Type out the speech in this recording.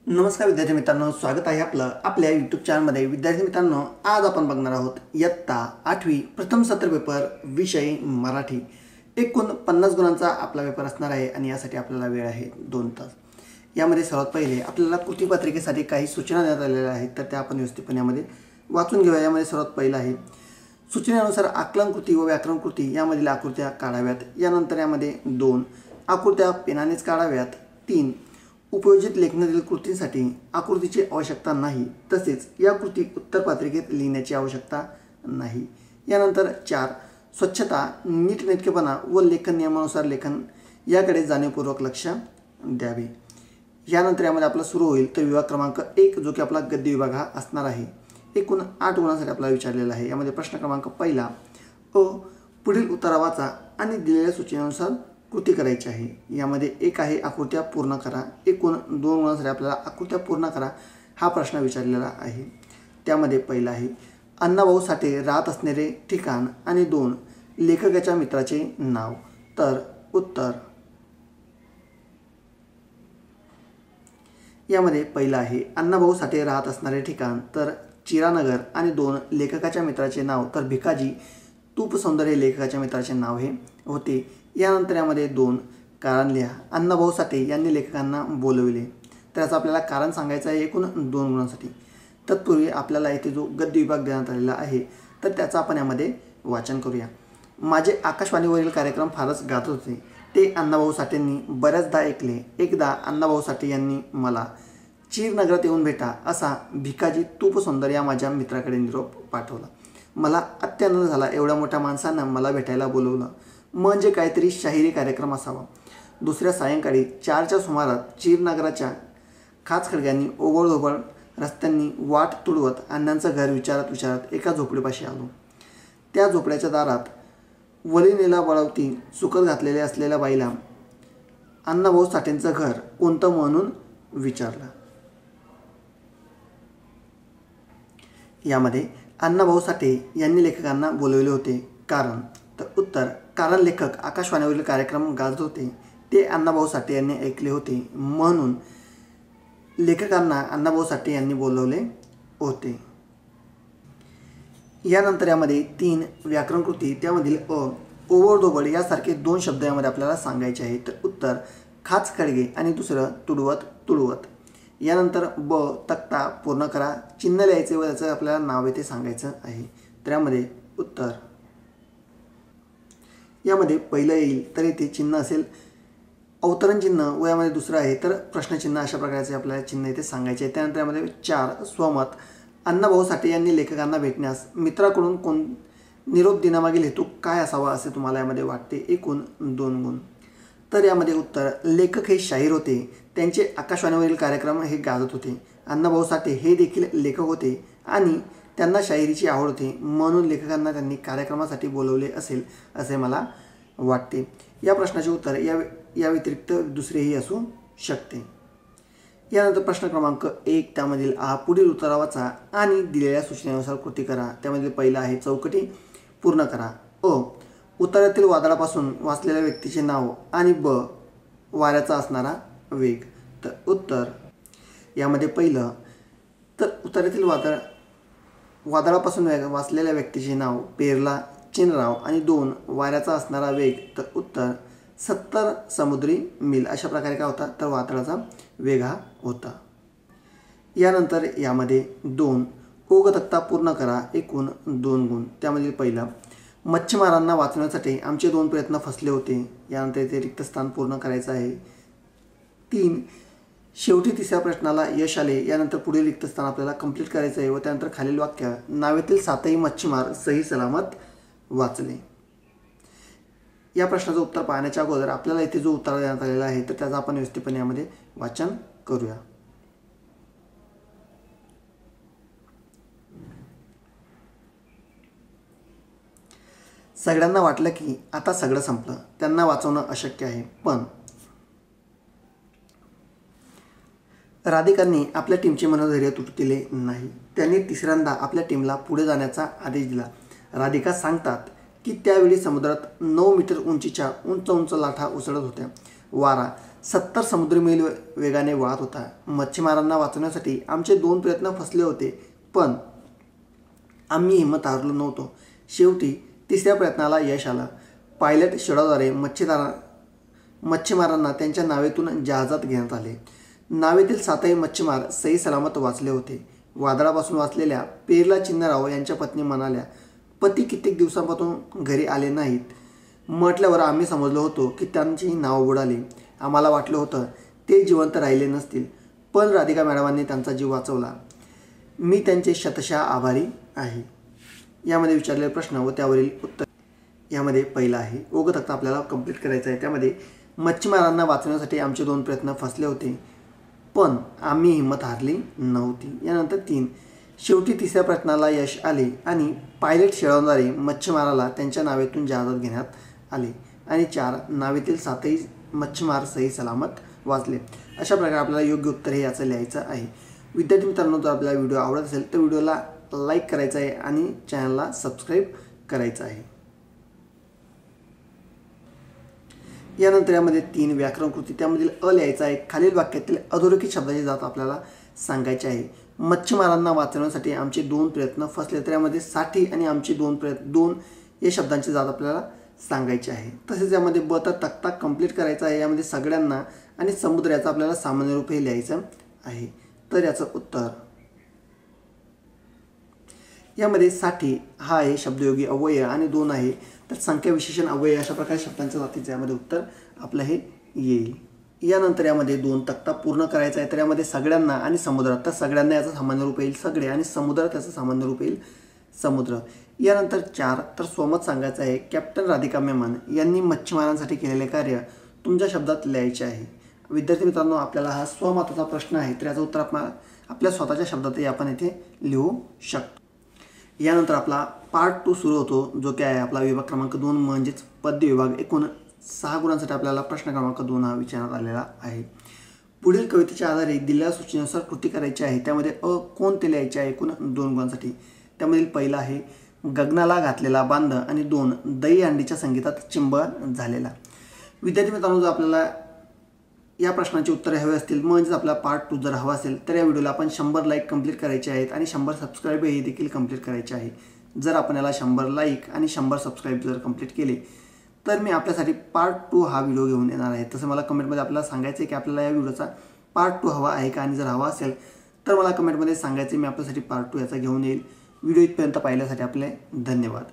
नमस्कार विद्यार्थी मित्रांनो, स्वागत आहे आपलं आपल्या यूट्यूब चॅनलमध्ये। विद्यार्थी मित्रांनो, आज आपण बघणार आहोत इयत्ता 8वी प्रथम सत्र पेपर विषय मराठी। एकूण 50 गुणांचा आपला पेपर असणार आहे आणि यासाठी आपल्याला वेळ आहे 2 तास। यामध्ये सर्वात पहिले आपल्याला कृतीपत्रिकेसाठी काही सूचना देण्यात आलेल्या आहेत, तर त्या आपण व्यवस्थितपणे यामध्ये वाचून घेऊया। यामध्ये सर्वात पहिला आहे सूचनेनुसार आकलन कृती व व्याकरण कृती यामधील आकृत्या काढाव्यात। यानंतर यामध्ये 2 आकृत्या पेनानेच काढाव्यात। 3 उपयोजित लेखनातील कृतींसाठी आकृतीची आवश्यकता नाही, तसेच या कृती उत्तरपत्रिकेत लिहिण्याची आवश्यकता नाही। यानंतर 4 स्वच्छता, नीटनेटकेपणा व लेखन नियमानुसार लेखन याकडे जाणीवपूर्वक लक्ष द्यावे। यानंतर यामध्ये आपला सुरू होईल तर विभाग क्रमांक 1 जो की आपला गद्य विभाग हा असणार आहे। एकूण 8 गुणांसाठी आपल्याला विचारलेला आहे। यामध्ये प्रश्न क्रमांक पहिला पुढील उत्तरा वाचा आणि दिलेल्या सूचनेनुसार कृती करायची आहे। यामध्ये एक आहे आकृत्या पूर्ण करा। एकूण 2 गुणांसाठी आपल्याला आकृत्या पूर्ण करा हा प्रश्न विचारलेला आहे। त्यामध्ये पहिला आहे अण्णाभाऊ साठे राहत असणारे ठिकाण आणि 2 लेखकाच्या मित्राचे नाव। तर उत्तर यामध्ये पहिला आहे अण्णाभाऊ साठे राहत असणारे ठिकाण, तर चिरानगर आणि 2 लेखकाच्या मित्राचे नाव, तर भिकाजी तूप सौंदर्य लेखकाच्या मित्राचे नाव हे होते। यानंतर यामध्ये 2 कारण लिहा। अण्णाभाऊ साठे यांनी लेखकांना बोलविले, तर याचं आपल्याला कारण सांगायचं आहे एकूण 2 गुणांसाठी। तत्पूर्वी आपल्याला इथे जो गद्य विभाग देण्यात आलेला आहे तर त्याचं आपण यामध्ये वाचन करूया। माझे आकाशवाणीवरील कार्यक्रम फारच गाजत होते, ते अण्णाभाऊ साठेंनी बऱ्याचदा ऐकले। एकदा अण्णाभाऊ साठे यांनी मला चीरनगरात येऊन भेटा असा भिकाजी तूप सौंदर्य या माझ्या मित्राकडे निरोप पाठवला। मला अत्यानंद झाला, एवढ्या मोठ्या माणसांना मला भेटायला बोलवलं म्हणजे काहीतरी शाहिरी कार्यक्रम असावा। दुसऱ्या सायंकाळी 4च्या सुमारात चीरनगराच्या खाचखळग्यांनी ओबळधोबळ रस्त्यांनी वाट तुडवत अण्णांचं घर विचारत विचारत एका झोपडीपाशी आलो। त्या झोपड्याच्या दारात वलिनीला बळावती सुकत घातलेले असलेल्या बाईला अण्णाभाऊ साठेंचं घर कोणतं म्हणून विचारलं। यामध्ये अण्णाभाऊ साठे यांनी लेखकांना बोलवले होते कारण, तर उत्तर कारण लेखक आकाशवाणीवरील कार्यक्रम गाजत होते, ते अण्णाभाऊ साठे यांनी ऐकले होते म्हणून लेखकांना अण्णाभाऊ साठे यांनी बोलवले होते। यानंतर यामध्ये 3 व्याकरण कृती, त्यामधील ओबळधोबळ यासारखे 2 शब्द यामध्ये आपल्याला सांगायचे आहेत। तर उत्तर खाचखळगे आणि दुसरं तुडवत तुडवत। यानंतर तक्ता पूर्ण करा, चिन्ह लिहायचे व त्याचं आपल्याला नाव येते सांगायचं आहे। तर यामध्ये उत्तर यामध्ये पहिलं येईल तर इथे चिन्ह असेल अवतरण चिन्ह व यामध्ये दुसरं आहे तर प्रश्नचिन्ह, अशा प्रकारचे आपल्याला चिन्ह इथे सांगायचे आहे। त्यानंतर यामध्ये 4 स्वमत, अण्णाभाऊ साठे यांनी लेखकांना भेटण्यास मित्राकडून निरोप देण्यामागील हेतू काय असावा असे तुम्हाला यामध्ये वाटते। एकूण 2 गुण। तर यामध्ये उत्तर लेखक हे शाहीर होते, त्यांचे आकाशवाणीवरील कार्यक्रम हे गाजत होते। अण्णाभाऊ साठे हे देखील लेखक होते आणि त्यांना शाहिरीची आवड होती म्हणून लेखकांना त्यांनी कार्यक्रमासाठी बोलवले असेल असे मला वाटते। या प्रश्नाचे उत्तर या व्यतिरिक्त दुसरेही असू शकते। यानंतर प्रश्न क्रमांक 1 त्यामधील पुढील उत्तरा वाचा आणि दिलेल्या सूचनेनुसार कृती करा। त्यामधील पहिला आहे चौकटी पूर्ण करा। उत्तरातील वादळापासून वाचलेल्या व्यक्तीचे नाव आणि वाऱ्याचा असणारा वेग। तर उत्तर यामध्ये पहिलं तर उत्तरातील वादळापासून वाचलेल्या व्यक्तीचे नाव पेरला चिनराव आणि 2 वाऱ्याचा असणारा वेग, तर उत्तर 70 समुद्री मील। अशा प्रकारे काय होता तर वादळाचा वेग हा होता। यानंतर यामध्ये 2 तक्ता पूर्ण करा। एकूण 2 गुण। त्यामधील पहिला मच्छीमारांना वाचवण्यासाठी आमचे 2 प्रयत्न फसले होते। यानंतर इथे रिक्त स्थान पूर्ण करायचं आहे। 3 शेवटी 3ऱ्या प्रश्नाला यश आले। यानंतर पुढील रिक्त स्थान आपल्याला कंप्लीट करायचं आहे व त्यानंतर खालील वाक्य नावेतील 7ही मच्छीमार सही सलामत वाचले। या प्रश्नाचं उत्तर पाहण्याच्या अगोदर आपल्याला इथे जो उत्तर देण्यात आलेला आहे तर त्याचं आपण व्यवस्थितपणे यामध्ये वाचन करूया। सगळ्यांना वाटलं की आता सगळं संपलं, त्यांना वाचवणं अशक्य आहे, पण राधिकांनी आपल्या टीमचे मनोधैर्य तुटू दिले नाही। त्यांनी 3ऱ्यांदा आपल्या टीमला पुढे जाण्याचा आदेश दिला। राधिका सांगतात की त्यावेळी समुद्रात 9 मीटर उंचीच्या उंच लाटा उसळत होत्या। वारा 70 समुद्री मैल वेगाने वाहत होता. मच्छीमारांना वाचवण्यासाठी आमचे 2 प्रयत्न फसले होते, पण आम्ही हिंमत हारलो नव्हतो. शेवटी तिसऱ्या प्रयत्नाला यश आलं. पायलट शेडाद्वारे मच्छीमारांना त्यांच्या नावेतून जहाजात घेण्यात आले. नावेतील 7ही मच्छीमार सही सलामत वाचले होते. वादळापासून वाचलेल्या पेरला चिन्नराव यांच्या पत्नी म्हणाल्या, पती कित्येक दिवसांपासून घरी आले नाहीत. म्हटल्यावर आम्ही समजलो होतो की त्यांची नाव बुडाली. आम्हाला वाटलं होतं ते जिवंत राहिले नसतील, पण राधिका मॅडमांनी त्यांचा जीव वाचवला. मी त्यांचे शतशः आभारी आहे. यामध्ये विचारलेले प्रश्न व त्यावरील उत्तर. यामध्ये पहिला आहे ओघ तक्ता आपल्याला कंप्लीट करायचा आहे. त्यामध्ये मच्छीमारांना वाचवण्यासाठी आमचे 2 प्रयत्न फसले होते, पण आम्ही हिंमत हारली नव्हती. यानंतर 3 शेवटी तिसऱ्या प्रयत्नाला यश आले आणि पायलट शेडाद्वारे मच्छीमाराला त्यांच्या नावेतून जहाजात घेण्यात आले. आणि 4 नावेतील 7ही मच्छीमार सही सलामत वाचले. अशा प्रकारे आपल्याला योग्य उत्तर हे याचं लिहायचं आहे. विद्यार्थी मित्रांनो, जर आपल्याला व्हिडिओ आवडत असेल तर व्हिडिओला लाईक करायचा आहे आणि चॅनलला सबस्क्राईब करायचं आहे. यानंतर यामध्ये 3 व्याकरण कृती, त्यामधील अ लिहायचा आहे. खालील वाक्यातील अधोरेखित शब्दाची जात आपल्याला सांगायची आहे. मच्छीमारांना वाचवण्यासाठी आमचे 2 प्रयत्न फसले, तर यामध्ये साठी आणि आमचे 2 या शब्दांची जात आपल्याला सांगायची आहे. तसेच यामध्ये ब तर तक्ता कंप्लीट करायचा आहे. यामध्ये सगळ्यांना आणि समुद्र याचं आपल्याला सामान्य रूप हे लिहायचं आहे. तर याचं उत्तर यामध्ये साठी हा आहे शब्दयोगी अव्यय आणि 2 आहे तर संख्या विशेषण अव्यय. अशा प्रकारे शब्दांच्या जातीचं यामध्ये उत्तर आपलं हे येईल. यानंतर यामध्ये 2 तक्ता पूर्ण करायचा आहे. तर यामध्ये सगळ्यांना आणि समुद्रात, तर सगळ्यांना याचं सामान्य रूप येईल सगळे आणि समुद्रात याचं सामान्य रूप येईल समुद्र. यानंतर 4 तर स्वमत सांगायचं आहे. कॅप्टन राधिका मेमन यांनी मच्छीमारांसाठी केलेले कार्य तुमच्या शब्दात लिहायचे आहे. विद्यार्थी मित्रांनो, आपल्याला हा स्वमताचा प्रश्न आहे, तर याचं उत्तर आपण आपल्या स्वतःच्या शब्दातही आपण इथे लिहू शकतो. यानंतर आपला पार्ट 2 सुरू होतो, जो काय आहे आपला विभाग क्रमांक 2 म्हणजेच पद्य विभाग. एकूण 6 गुणांसाठी आपल्याला प्रश्न क्रमांक 2 हा विचारण्यात आलेला आहे. पुढील कवितेच्या आधारे दिलेल्या सूचनेनुसार कृती करायची आहे. त्यामध्ये अ कोण ते लिहायचे आहे एकूण 2 गुणांसाठी. त्यामधील पहिला आहे गगनाला घातलेला बांध आणि 2 दही अंडीच्या संगीतात चिंब झालेला. विद्यार्थी मित्रांनो, जर आपल्याला या प्रश्नाची उत्तरे हवी असतील, म्हणजेच आपला पार्ट 2 जर हवा असेल, तर या व्हिडिओला आपण 100 लाईक कंप्लीट करायचे आहेत आणि 100 सबस्क्राईब हे देखील कंप्लीट करायचे आहे. जर आपण याला 100 लाईक आणि 100 सबस्क्राईब जर कंप्लीट केले, तर मी आपल्यासाठी पार्ट 2 हा व्हिडिओ घेऊन येणार आहे. तसं मला कमेंटमध्ये आपल्याला सांगायचं आहे की आपल्याला या व्हिडिओचा पार्ट 2 हवा आहे का, आणि जर हवा असेल तर मला कमेंटमध्ये सांगायचं, मी आपल्यासाठी पार्ट 2 याचा घेऊन येईल. व्हिडिओ इथपर्यंत पाहिल्यासाठी आपले धन्यवाद.